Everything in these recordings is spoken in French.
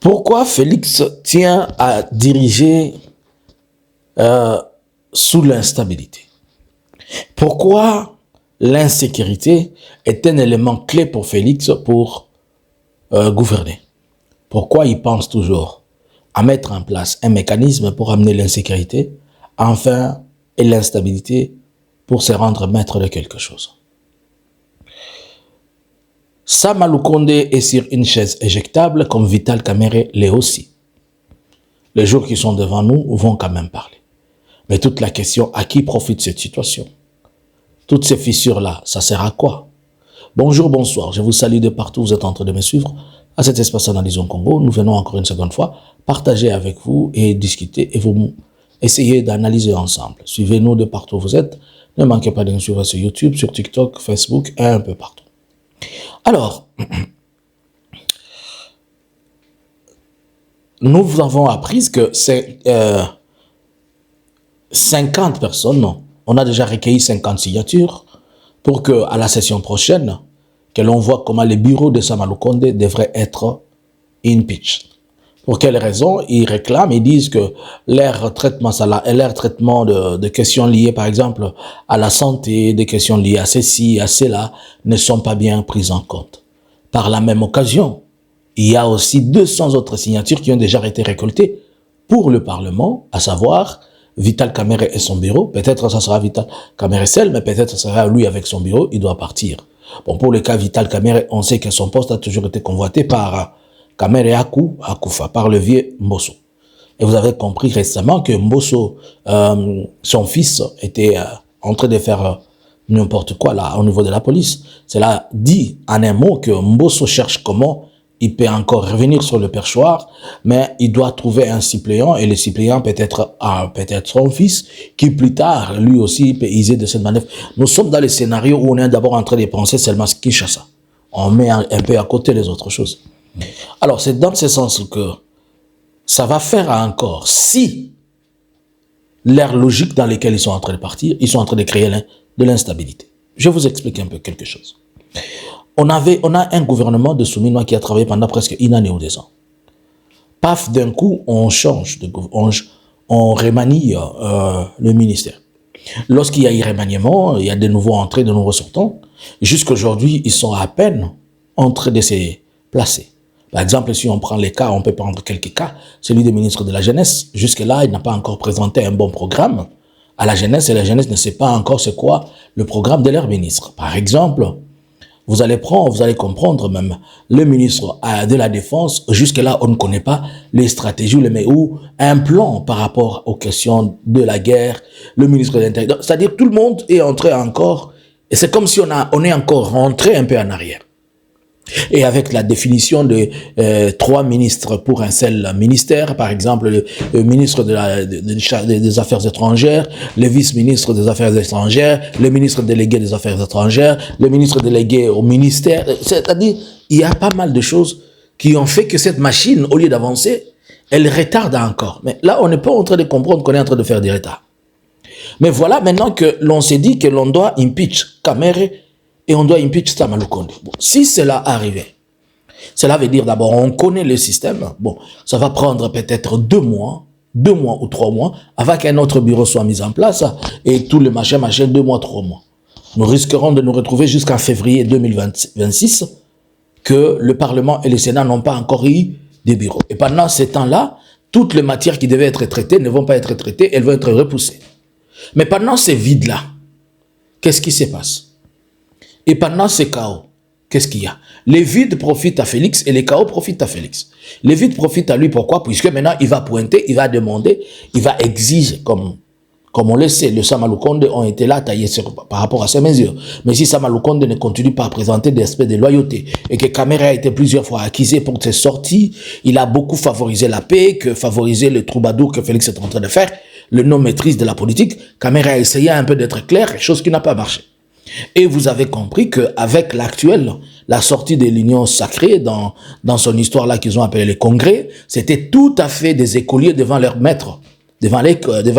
Pourquoi Félix tient à diriger sous l'instabilité? Pourquoi l'insécurité est un élément clé pour Félix pour gouverner? Pourquoi il pense toujours à mettre en place un mécanisme pour amener l'insécurité, enfin, et l'instabilité pour se rendre maître de quelque chose? Sama Lukonde est sur une chaise éjectable comme Vital Kamerhe l'est aussi. Les jours qui sont devant nous vont quand même parler. Mais toute la question, à qui profite cette situation? Toutes ces fissures-là, ça sert à quoi? Bonjour, bonsoir, je vous salue de partout, vous êtes en train de me suivre à cet espace Analyse Congo. Nous venons encore une seconde fois partager avec vous et discuter et vous essayer d'analyser ensemble. Suivez-nous de partout où vous êtes. Ne manquez pas de nous suivre sur YouTube, sur TikTok, Facebook et un peu partout. Alors, nous avons appris que c'est 50 personnes, on a déjà recueilli 50 signatures pour que à la session prochaine, que l'on voit comment les bureaux de Sama Lukonde devraient être impeached. Pour quelles raisons? Ils réclament, ils disent que leur traitement de questions liées par exemple à la santé, des questions liées à ceci, à cela, ne sont pas bien prises en compte. Par la même occasion, il y a aussi 200 autres signatures qui ont déjà été récoltées pour le Parlement, à savoir Vital Kamerhe et son bureau. Peut-être ça sera Vital Kamerhe seul, mais peut-être ça sera lui avec son bureau, il doit partir. Bon, pour le cas Vital Kamerhe, on sait que son poste a toujours été convoité par Kamerhe Akufa, par le vieux Mbosso. Et vous avez compris récemment que Mbosso, son fils, était en train de faire n'importe quoi là au niveau de la police. Cela dit en un mot que Mbosso cherche comment il peut encore revenir sur le perchoir, mais il doit trouver un suppléant, et le suppléant peut-être son fils, qui plus tard, lui aussi, peut user de cette manœuvre. Nous sommes dans le scénario où on est d'abord en train de penser seulement ce Kinshasa. On met un peu à côté les autres choses. Alors, c'est dans ce sens que ça va faire encore, si l'air logique dans lequel ils sont en train de partir, ils sont en train de créer de l'instabilité. Je vais vous expliquer un peu quelque chose. On a un gouvernement de Souminois qui a travaillé pendant presque une année ou 2 ans. Paf, d'un coup, on change, on remanie le ministère. Lorsqu'il y a eu remaniement, il y a de nouveaux entrées, de nouveaux sortants. Jusqu'aujourd'hui, ils sont à peine en train de se placer. Par exemple, si on prend les cas, on peut prendre quelques cas. Celui du ministre de la Jeunesse, jusque-là, il n'a pas encore présenté un bon programme à la jeunesse, et la jeunesse ne sait pas encore c'est quoi le programme de leur ministre. Par exemple, vous allez comprendre même, le ministre de la Défense, jusque-là, on ne connaît pas les stratégies, ou un plan par rapport aux questions de la guerre, le ministre de l'Intérieur. C'est-à-dire, tout le monde est entré encore, et c'est comme si on est encore rentré un peu en arrière. Et avec la définition de 3 ministres pour un seul ministère, par exemple le ministre des Affaires étrangères, le vice-ministre des Affaires étrangères, le ministre délégué des Affaires étrangères, le ministre délégué au ministère. C'est-à-dire, il y a pas mal de choses qui ont fait que cette machine, au lieu d'avancer, elle retarde encore. Mais là, on n'est pas en train de comprendre qu'on est en train de faire des retards. Mais voilà maintenant que l'on s'est dit que l'on doit impeach Kamerhe et on doit impeach Sama Lukonde. Bon, si cela arrivait, cela veut dire d'abord, on connaît le système. Bon, ça va prendre peut-être 2 mois ou 3 mois, avant qu'un autre bureau soit mis en place, et tout le machin, 2 mois, 3 mois. Nous risquerons de nous retrouver jusqu'en février 2026, que le Parlement et le Sénat n'ont pas encore eu des bureaux. Et pendant ces temps-là, toutes les matières qui devaient être traitées ne vont pas être traitées, elles vont être repoussées. Mais pendant ces vides-là, qu'est-ce qui se passe? Et pendant ces chaos, qu'est-ce qu'il y a? Les vides profitent à Félix et les chaos profitent à Félix. Les vides profitent à lui, pourquoi? Puisque maintenant, il va pointer, il va demander, il va exiger, comme on le sait, le Sama Lukonde ont été là taillés par rapport à ces mesures. Mais si Sama Lukonde ne continue pas à présenter des aspects de loyauté et que Kamerhe a été plusieurs fois accusé pour ses sorties, il a beaucoup favorisé la paix, favorisé le troubadour que Félix est en train de faire, le non-maîtrise de la politique. Kamerhe a essayé un peu d'être clair, chose qui n'a pas marché. Et vous avez compris qu'avec l'actuel, la sortie de l'Union sacrée dans son histoire là qu'ils ont appelé les congrès, c'était tout à fait des écoliers devant leur maître, devant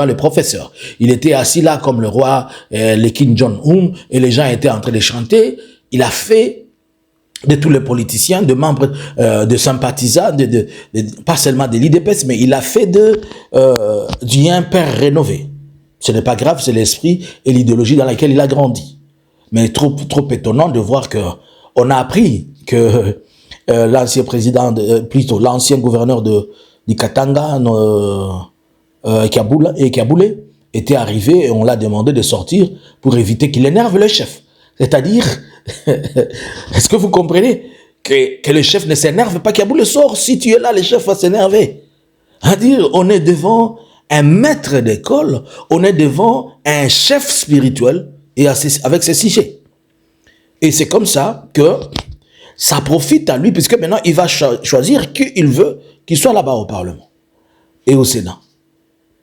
le professeur. Il était assis là comme le roi, le Kim Jong-un, et les gens étaient en train de chanter. Il a fait de tous les politiciens, de membres, de sympathisants, pas seulement de l'IDPS, mais il a fait du père rénové. Ce n'est pas grave, c'est l'esprit et l'idéologie dans laquelle il a grandi. Mais trop étonnant de voir que on a appris que l'ancien président, plutôt l'ancien gouverneur du Katanga, Kaboulé, était arrivé et on l'a demandé de sortir pour éviter qu'il énerve le chef. C'est-à-dire, est-ce que vous comprenez que le chef ne s'énerve pas, Kaboulé sort, si tu es là, le chef va s'énerver. C'est-à-dire, on est devant un maître d'école, on est devant un chef spirituel et avec ses sujets. Et c'est comme ça que ça profite à lui, puisque maintenant il va choisir qui il veut qu'il soit là-bas au Parlement et au Sénat.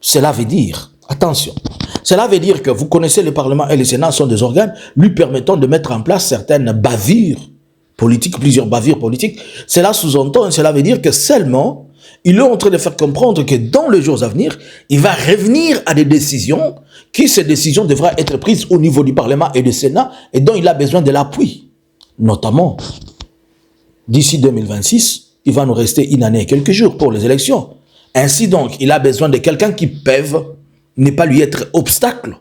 Cela veut dire, attention, cela veut dire que vous connaissez le Parlement et le Sénat sont des organes lui permettant de mettre en place certaines bavures politiques, plusieurs bavures politiques. Cela sous-entend, cela veut dire que seulement il est en train de faire comprendre que dans les jours à venir, il va revenir à des décisions, ces décisions devraient être prises au niveau du Parlement et du Sénat, et dont il a besoin de l'appui. Notamment, d'ici 2026, il va nous rester une année et quelques jours pour les élections. Ainsi donc, il a besoin de quelqu'un qui peuvent ne pas lui être obstacle.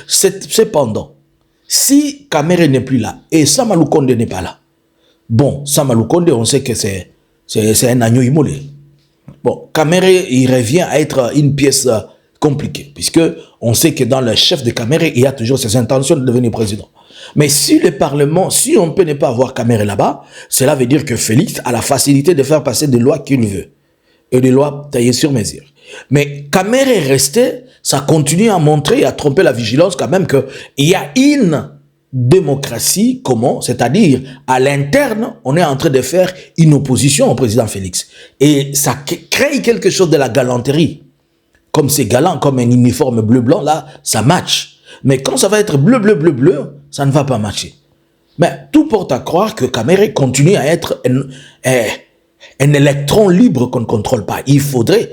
Cependant, si Kamere n'est plus là, et Sama Lukonde n'est pas là, bon, Sama Lukonde, on sait que c'est un agneau immolé. Bon, Kamere, il revient à être une pièce compliquée, puisque on sait que dans le chef de Kamere, il y a toujours ses intentions de devenir président. Mais si le Parlement, si on peut ne pas avoir Kamere là-bas, cela veut dire que Félix a la facilité de faire passer des lois qu'il veut, et des lois taillées sur mesure. Mais Kamere est resté, ça continue à montrer et à tromper la vigilance quand même qu'il y a une démocratie, comment? C'est-à-dire, à l'interne, on est en train de faire une opposition au président Félix. Et ça crée quelque chose de la galanterie. Comme c'est galant, comme un uniforme bleu-blanc, là, ça match. Mais quand ça va être bleu-bleu-bleu-bleu, ça ne va pas matcher. Mais tout porte à croire que Kamere continue à être un électron libre qu'on ne contrôle pas. Il faudrait,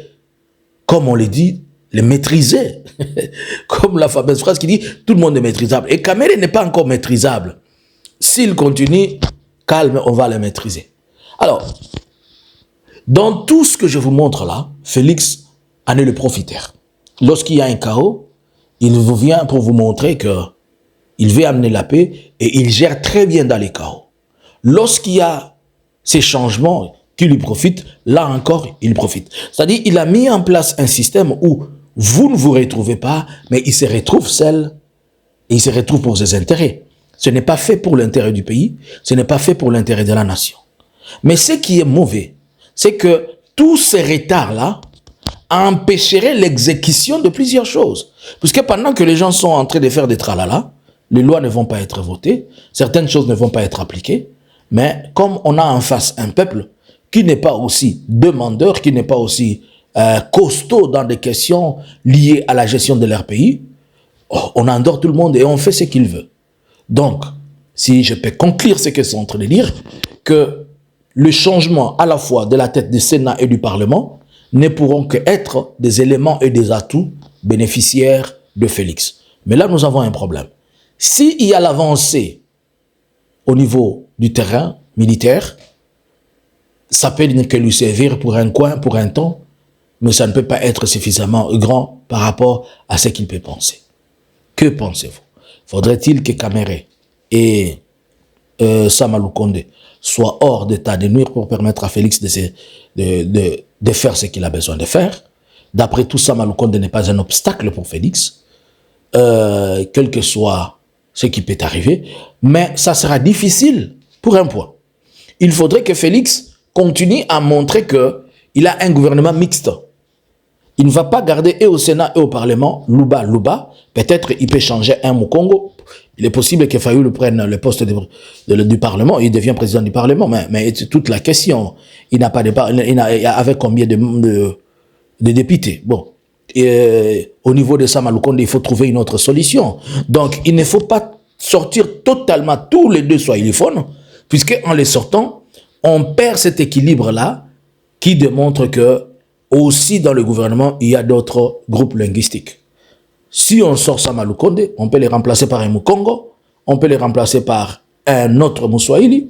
comme on le dit, le maîtriser. Comme la fameuse phrase qui dit « tout le monde est maîtrisable ». Et Kamere n'est pas encore maîtrisable. S'il continue, calme, on va le maîtriser. Alors, dans tout ce que je vous montre là, Félix en est le profiteur. Lorsqu'il y a un chaos, il vous vient pour vous montrer qu'il veut amener la paix et il gère très bien dans les chaos. Lorsqu'il y a ces changements qui lui profitent, là encore, il profite. C'est-à-dire, il a mis en place un système où vous ne vous retrouvez pas, mais il se retrouve seul et il se retrouve pour ses intérêts. Ce n'est pas fait pour l'intérêt du pays, ce n'est pas fait pour l'intérêt de la nation. Mais ce qui est mauvais, c'est que tous ces retards-là empêcheraient l'exécution de plusieurs choses. Puisque pendant que les gens sont en train de faire des tralala, les lois ne vont pas être votées, certaines choses ne vont pas être appliquées, mais comme on a en face un peuple qui n'est pas aussi demandeur, qui n'est pas aussi costaud dans des questions liées à la gestion de leur pays, on endort tout le monde et on fait ce qu'il veut. Donc, si je peux conclure ce que c'est en train de dire, que le changement à la fois de la tête du Sénat et du Parlement ne pourront qu'être des éléments et des atouts bénéficiaires de Félix. Mais là, nous avons un problème. S'il y a l'avancée au niveau du terrain militaire, ça peut que lui servir pour un coin, pour un temps, mais ça ne peut pas être suffisamment grand par rapport à ce qu'il peut penser. Que pensez-vous? Faudrait-il que Kamere et Sama Lukonde soient hors d'état de nuire pour permettre à Félix de faire ce qu'il a besoin de faire? D'après tout, Sama Lukonde n'est pas un obstacle pour Félix, quel que soit ce qui peut arriver, mais ça sera difficile pour un point. Il faudrait que Félix continue à montrer qu'il a un gouvernement mixte. Il ne va pas garder et au Sénat et au Parlement Louba. Peut-être il peut changer un Mukongo. Il est possible que Fayulu prenne le poste du Parlement. Il devient président du Parlement. Mais c'est toute la question. Il n'a pas de avec combien de députés. Bon. Et, au niveau de Sama Lukonde, il faut trouver une autre solution. Donc, il ne faut pas sortir totalement tous les deux swahiliphones, puisque en les sortant, on perd cet équilibre-là qui démontre que aussi dans le gouvernement, il y a d'autres groupes linguistiques. Si on sort Sama Lukonde, on peut les remplacer par un Mukongo, on peut les remplacer par un autre Mouswahili.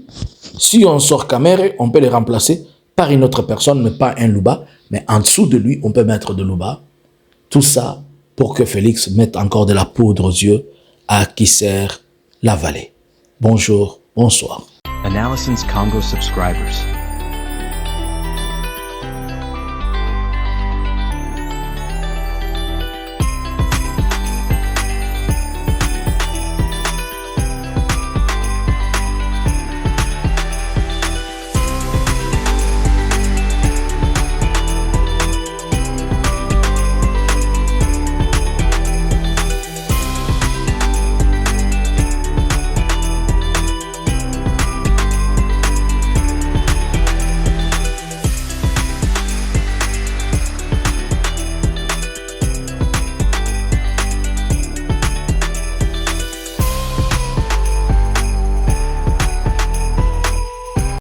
Si on sort Kamere, on peut le remplacer par une autre personne, mais pas un Luba. Mais en dessous de lui, on peut mettre de Luba. Tout ça pour que Félix mette encore de la poudre aux yeux à qui sert la vallée. Bonjour, bonsoir. Analyson's Congo subscribers.